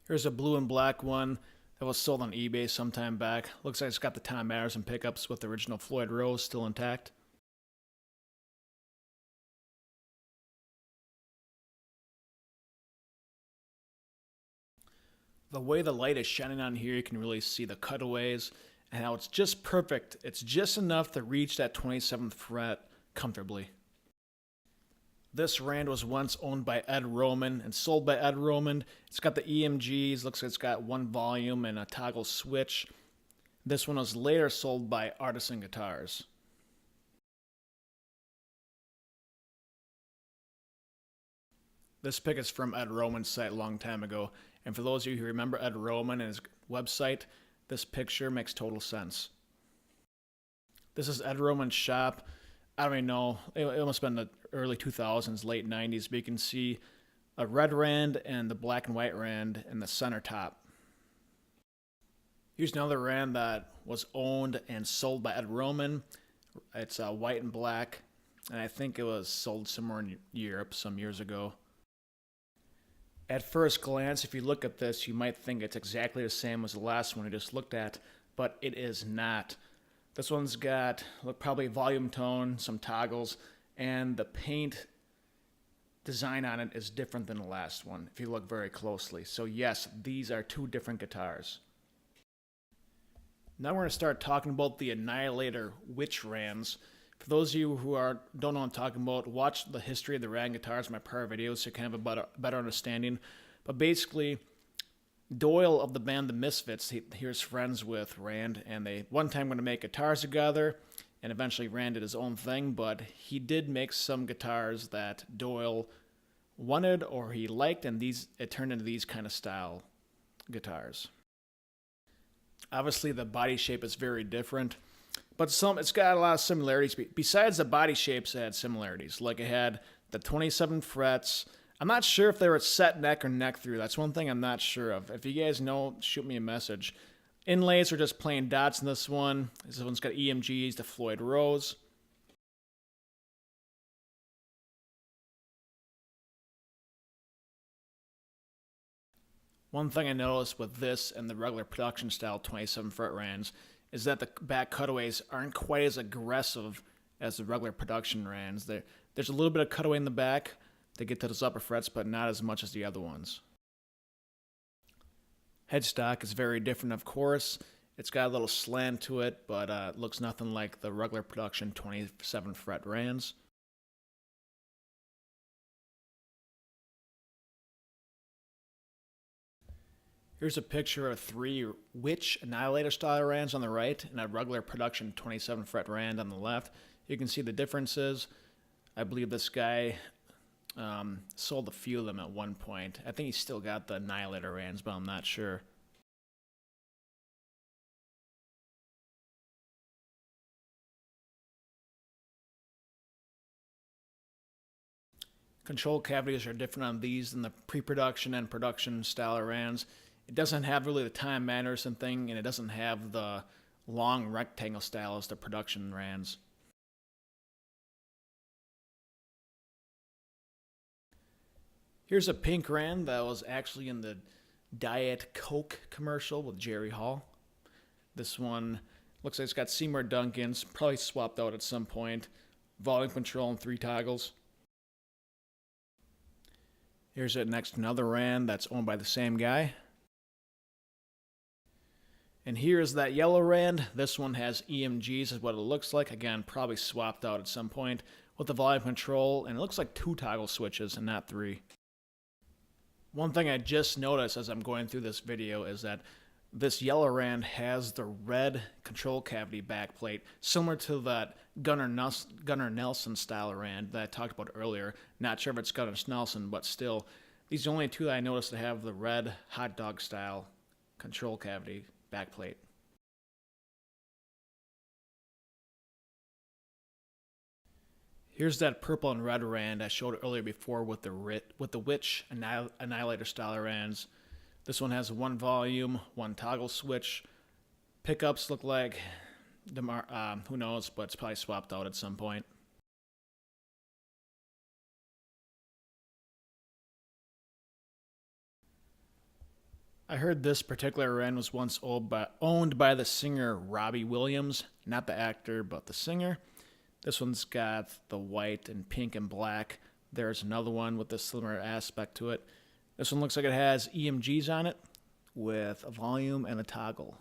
Here's a blue and black one that was sold on eBay sometime back. Looks like it's got the Tom Artisan pickups with the original Floyd Rose still intact. The way the light is shining on here, you can really see the cutaways and how it's just perfect. It's just enough to reach that 27th fret comfortably. This Rand was once owned by Ed Roman and sold by Ed Roman. It's got the EMGs, looks like it's got one volume and a toggle switch. This one was later sold by Artisan Guitars. This pick is from Ed Roman's site a long time ago, and for those of you who remember Ed Roman and his website, this picture makes total sense. This is Ed Roman's shop. I don't even know, it must have been the early 2000s, late 90s, but you can see a red Rand and the black and white Rand in the center top. Here's another Rand that was owned and sold by Ed Roman. It's white and black, and I think it was sold somewhere in Europe some years ago. At first glance, if you look at this, you might think it's exactly the same as the last one we just looked at, but it is not. This one's got probably volume tone, some toggles, and the paint design on it is different than the last one if you look very closely. So yes, these are two different guitars. Now we're going to start talking about the Annihilator Witch Rands. For those of you who don't know what I'm talking about, watch the history of the Rand guitars in my prior videos so you can have a better understanding. But basically, Doyle of the band The Misfits, he was friends with Rand, and they one time going to make guitars together, and eventually Rand did his own thing, but he did make some guitars that Doyle wanted or he liked, and it turned into these kind of style guitars. Obviously, the body shape is very different, but it's got a lot of similarities. Besides the body shapes, it had similarities. Like it had the 27 frets. I'm not sure if they were set neck or neck through. That's one thing I'm not sure of. If you guys know, shoot me a message. Inlays are just plain dots in this one. This one's got EMGs, the Floyd Rose. One thing I noticed with this and the regular production style 27 fret Rands is that the back cutaways aren't quite as aggressive as the regular production Rands. There's a little bit of cutaway in the back to get to those upper frets, but not as much as the other ones. Headstock is very different, of course. It's got a little slant to it, but it looks nothing like the regular production 27 fret Rands. Here's a picture of 3 Witch Annihilator style Rands on the right and a regular production 27 fret Rand on the left. You can see the differences. I believe this guy sold a few of them at one point. I think he's still got the Annihilator Rands, but I'm not sure. Control cavities are different on these than the pre-production and production style Rands. It doesn't have really the time Anderson thing, and it doesn't have the long rectangle style as the production Rands. Here's a pink Rand that was actually in the Diet Coke commercial with Jerry Hall. This one looks like it's got Seymour Duncan's, probably swapped out at some point. Volume control and 3 toggles. Here's it next to another Rand that's owned by the same guy. And here's that yellow Rand. This one has EMGs is what it looks like. Again, probably swapped out at some point with the volume control, and it looks like 2 toggle switches and not 3. One thing I just noticed as I'm going through this video is that this yellow Rand has the red control cavity backplate, similar to that Gunnar Nelson style Rand that I talked about earlier. Not sure if it's Gunnar Nelson, but still, these are the only 2 that I noticed that have the red hot dog style control cavity backplate. Here's that purple and red Rand I showed earlier before with the Witch Annihilator style Rands. This one has 1 volume, 1 toggle switch. Pickups look like, who knows, but it's probably swapped out at some point. I heard this particular wren was once owned by the singer Robbie Williams, not the actor, but the singer. This one's got the white and pink and black. There's another one with a similar aspect to it. This one looks like it has EMGs on it with a volume and a toggle.